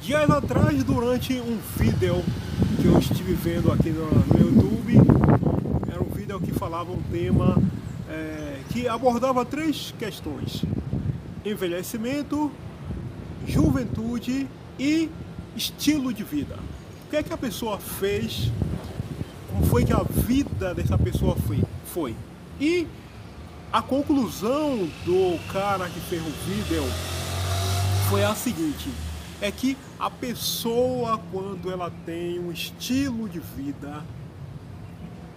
Dias atrás, durante um vídeo que eu estive vendo aqui no YouTube, era um vídeo que falava um tema que abordava três questões: envelhecimento, juventude e estilo de vida. O que é que a pessoa fez? Como foi que a vida dessa pessoa foi? E a conclusão do cara que fez o vídeo foi a seguinte: é que a pessoa, quando ela tem um estilo de vida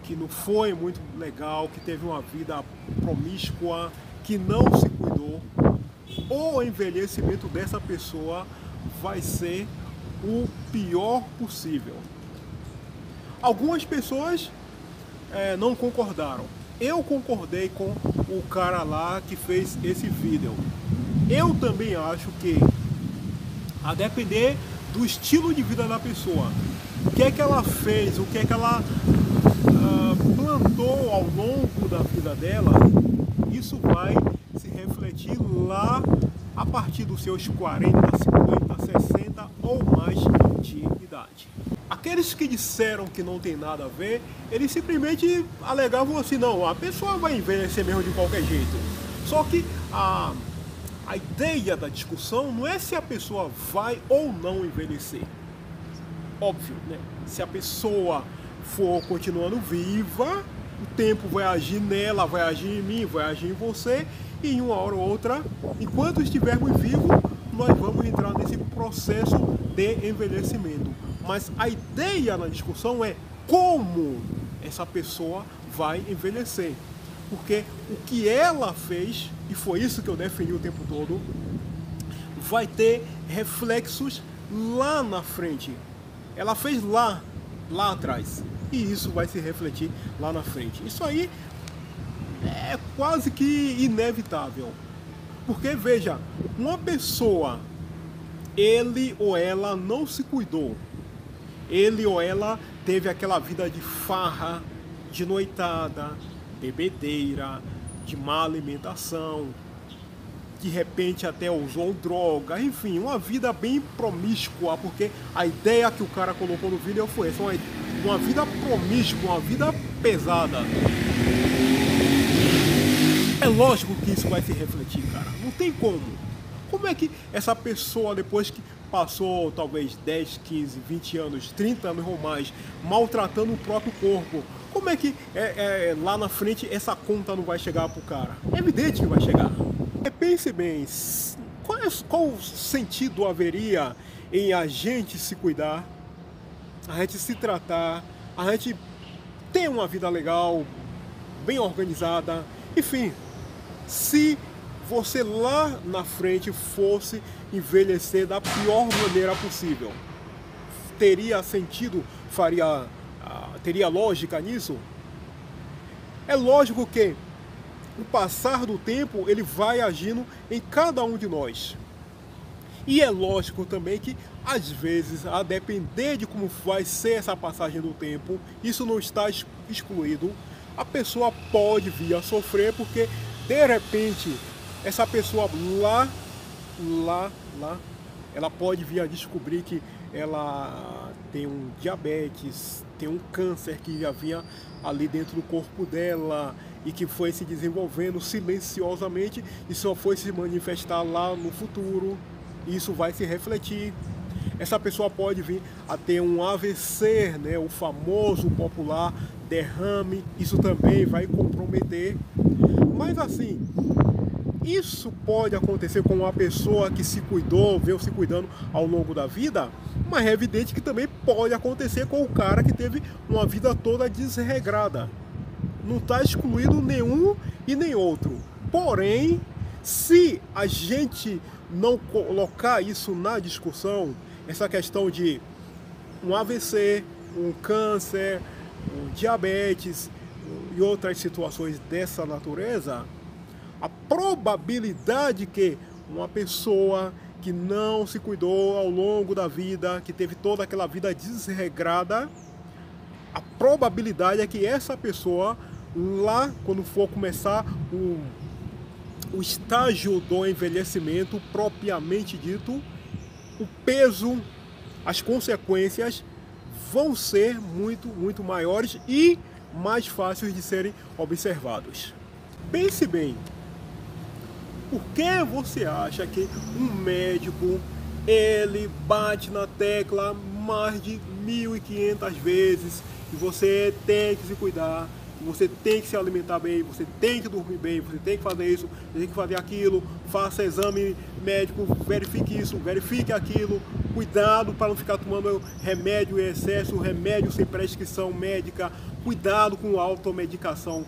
que não foi muito legal, que teve uma vida promíscua, que não se cuidou, o envelhecimento dessa pessoa vai ser o pior possível. Algumas pessoas não concordaram. Eu concordei com o cara lá que fez esse vídeo. Eu também acho que, a depender do estilo de vida da pessoa, o que é que ela fez, o que é que ela plantou ao longo da vida dela, isso vai se refletir lá a partir dos seus 40, 50, 60 ou mais de idade. Aqueles que disseram que não tem nada a ver, eles simplesmente alegavam assim: não, a pessoa vai envelhecer mesmo de qualquer jeito. Só que a ideia da discussão não é se a pessoa vai ou não envelhecer. Óbvio, né? Se a pessoa for continuando viva, o tempo vai agir nela, vai agir em mim, vai agir em você, e em uma hora ou outra, enquanto estivermos vivos, nós vamos entrar nesse processo de envelhecimento. Mas a ideia na discussão é como essa pessoa vai envelhecer. Porque o que ela fez, e foi isso que eu defendi o tempo todo, vai ter reflexos lá na frente. Ela fez lá atrás, e isso vai se refletir lá na frente. Isso aí é quase que inevitável. Porque veja, uma pessoa, ele ou ela não se cuidou, ele ou ela teve aquela vida de farra, de noitada, bebedeira, de má alimentação, de repente até usou droga, enfim, uma vida bem promíscua, porque a ideia que o cara colocou no vídeo foi essa: uma vida promíscua, uma vida pesada. É lógico que isso vai se refletir, cara, não tem como. Como é que essa pessoa, depois que passou talvez 10, 15, 20 anos, 30 anos ou mais, maltratando o próprio corpo, como é que lá na frente essa conta não vai chegar pro cara? É evidente que vai chegar. Pense bem, qual sentido haveria em a gente se cuidar, a gente se tratar, a gente ter uma vida legal, bem organizada, enfim, se você lá na frente fosse envelhecer da pior maneira possível? Teria sentido? Teria lógica nisso? É lógico que o passar do tempo ele vai agindo em cada um de nós. E é lógico também que, às vezes, a depender de como vai ser essa passagem do tempo, isso não está excluído, a pessoa pode vir a sofrer, porque de repente essa pessoa lá, ela pode vir a descobrir que ela tem um diabetes, tem um câncer que já vinha ali dentro do corpo dela e que foi se desenvolvendo silenciosamente e só foi se manifestar lá no futuro. Isso vai se refletir. Essa pessoa pode vir a ter um AVC, né, o famoso popular derrame, isso também vai comprometer. Mas assim, isso pode acontecer com uma pessoa que se cuidou, veio se cuidando ao longo da vida, mas é evidente que também pode acontecer com o cara que teve uma vida toda desregrada. Não está excluído nenhum e nem outro. Porém, se a gente não colocar isso na discussão, essa questão de um AVC, um câncer, um diabetes e outras situações dessa natureza, a probabilidade que uma pessoa que não se cuidou ao longo da vida, que teve toda aquela vida desregrada, a probabilidade é que essa pessoa, lá quando for começar o estágio do envelhecimento propriamente dito, o peso as consequências vão ser muito maiores e mais fáceis de serem observados. Pense bem, por que você acha que um médico ele bate na tecla mais de 1.500 vezes e você tem que se cuidar, você tem que se alimentar bem, você tem que dormir bem, você tem que fazer isso, você tem que fazer aquilo, faça exame médico, verifique isso, verifique aquilo, cuidado para não ficar tomando remédio em excesso, remédio sem prescrição médica, cuidado com a automedicação,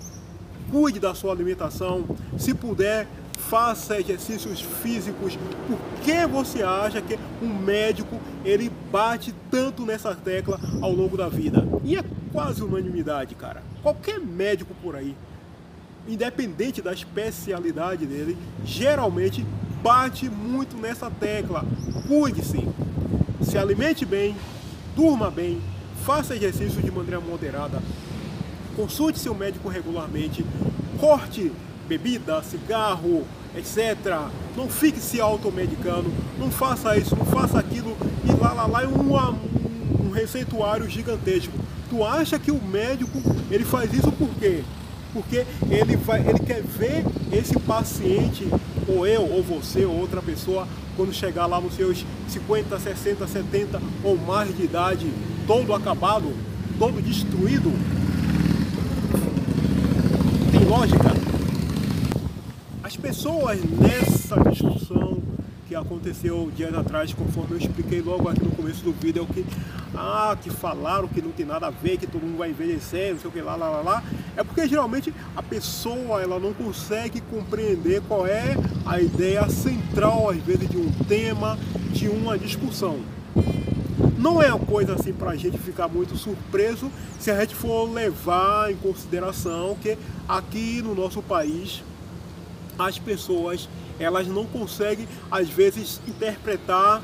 cuide da sua alimentação, se puder, faça exercícios físicos. Por que você acha que um médico ele bate tanto nessa tecla ao longo da vida? E é quase unanimidade, cara. Qualquer médico por aí, independente da especialidade dele, geralmente bate muito nessa tecla. Cuide-se, se alimente bem, durma bem, faça exercício de maneira moderada, consulte seu médico regularmente, corte bebida, cigarro, etc. Não fique se automedicando, não faça isso, não faça aquilo e lá um receituário gigantesco. Tu acha que o médico ele faz isso por quê? Porque ele quer ver esse paciente, ou eu, ou você, ou outra pessoa, quando chegar lá nos seus 50, 60, 70 ou mais de idade, todo acabado, todo destruído. Tem lógica? As pessoas nessa discussão que aconteceu dias atrás, conforme eu expliquei logo aqui no começo do vídeo, que falaram que não tem nada a ver, que todo mundo vai envelhecer, não sei o que lá, é porque geralmente a pessoa ela não consegue compreender qual é a ideia central, às vezes, de um tema, de uma discussão. Não é uma coisa assim para a gente ficar muito surpreso se a gente for levar em consideração que aqui no nosso país as pessoas elas não conseguem às vezes interpretar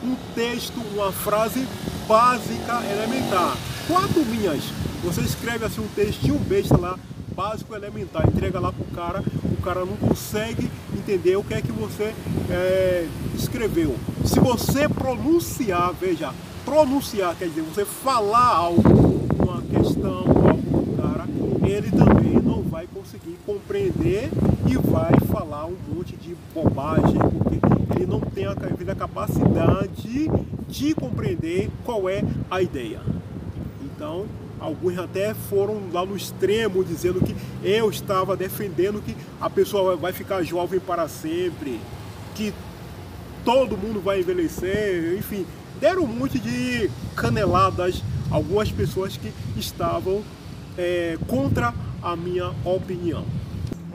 um texto, uma frase básica elementar. 4 linhas, você escreve assim um textinho besta lá, básico elementar, entrega lá pro cara, o cara não consegue entender o que é que você escreveu. Se você pronunciar, veja, pronunciar quer dizer você falar algo, uma questão, algo do cara, ele também não vai conseguir compreender e vai falar um monte de bobagem, porque ele não tem a capacidade de compreender qual é a ideia. Então, alguns até foram lá no extremo, dizendo que eu estava defendendo que a pessoa vai ficar jovem para sempre, que todo mundo vai envelhecer, enfim, deram um monte de caneladas a algumas pessoas que estavam contra a minha opinião.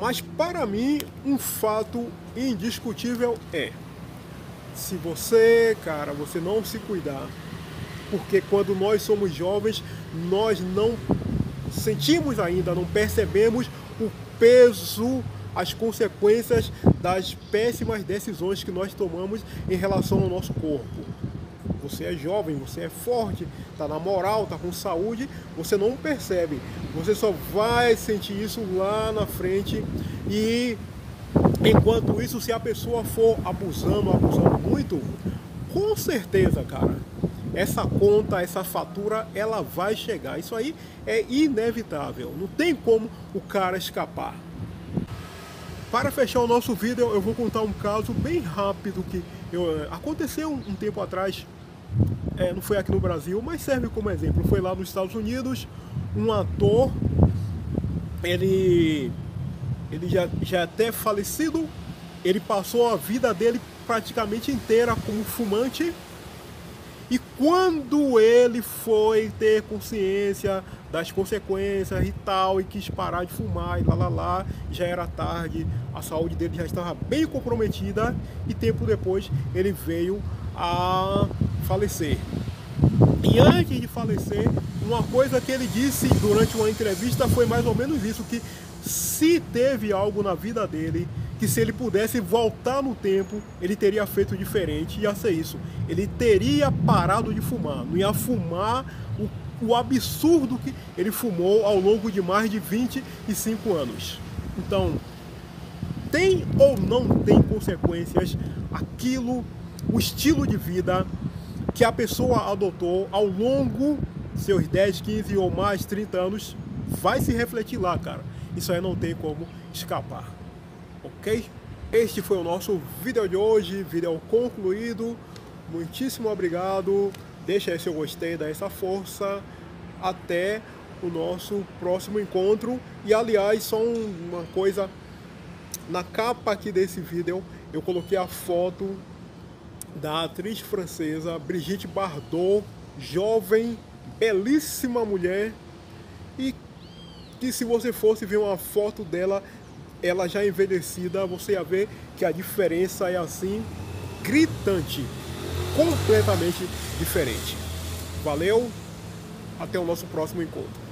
Mas para mim, um fato indiscutível é, se você, cara, você não se cuidar, porque quando nós somos jovens, nós não sentimos ainda, não percebemos o peso, as consequências das péssimas decisões que nós tomamos em relação ao nosso corpo. Você é jovem, você é forte, está na moral, está com saúde, você não percebe. Você só vai sentir isso lá na frente e enquanto isso, se a pessoa for abusando muito, com certeza, cara, essa conta, essa fatura, ela vai chegar. Isso aí é inevitável, não tem como o cara escapar. Para fechar o nosso vídeo, eu vou contar um caso bem rápido que aconteceu um tempo atrás. Não foi aqui no Brasil, mas serve como exemplo. Foi lá nos Estados Unidos, um ator, ele já até falecido, ele passou a vida dele praticamente inteira como fumante. E quando ele foi ter consciência das consequências e tal, e quis parar de fumar, e já era tarde, a saúde dele já estava bem comprometida, e tempo depois ele veio a falecer. E antes de falecer, uma coisa que ele disse durante uma entrevista foi mais ou menos isso, que se teve algo na vida dele, que se ele pudesse voltar no tempo, ele teria feito diferente, ia ser isso. Ele teria parado de fumar, não ia fumar o absurdo que ele fumou ao longo de mais de 25 anos. Então, tem ou não tem consequências aquilo, o estilo de vida, que a pessoa adotou ao longo de seus 10, 15 ou mais 30 anos vai se refletir lá, cara. Isso aí não tem como escapar, ok? Este foi o nosso vídeo de hoje, vídeo concluído. Muitíssimo obrigado. Deixa aí seu gostei, dá essa força. Até o nosso próximo encontro. E aliás, só uma coisa, na capa aqui desse vídeo eu coloquei a foto da atriz francesa Brigitte Bardot, jovem, belíssima mulher, e que se você fosse ver uma foto dela, ela já envelhecida, você ia ver que a diferença é assim, gritante, completamente diferente. Valeu, até o nosso próximo encontro.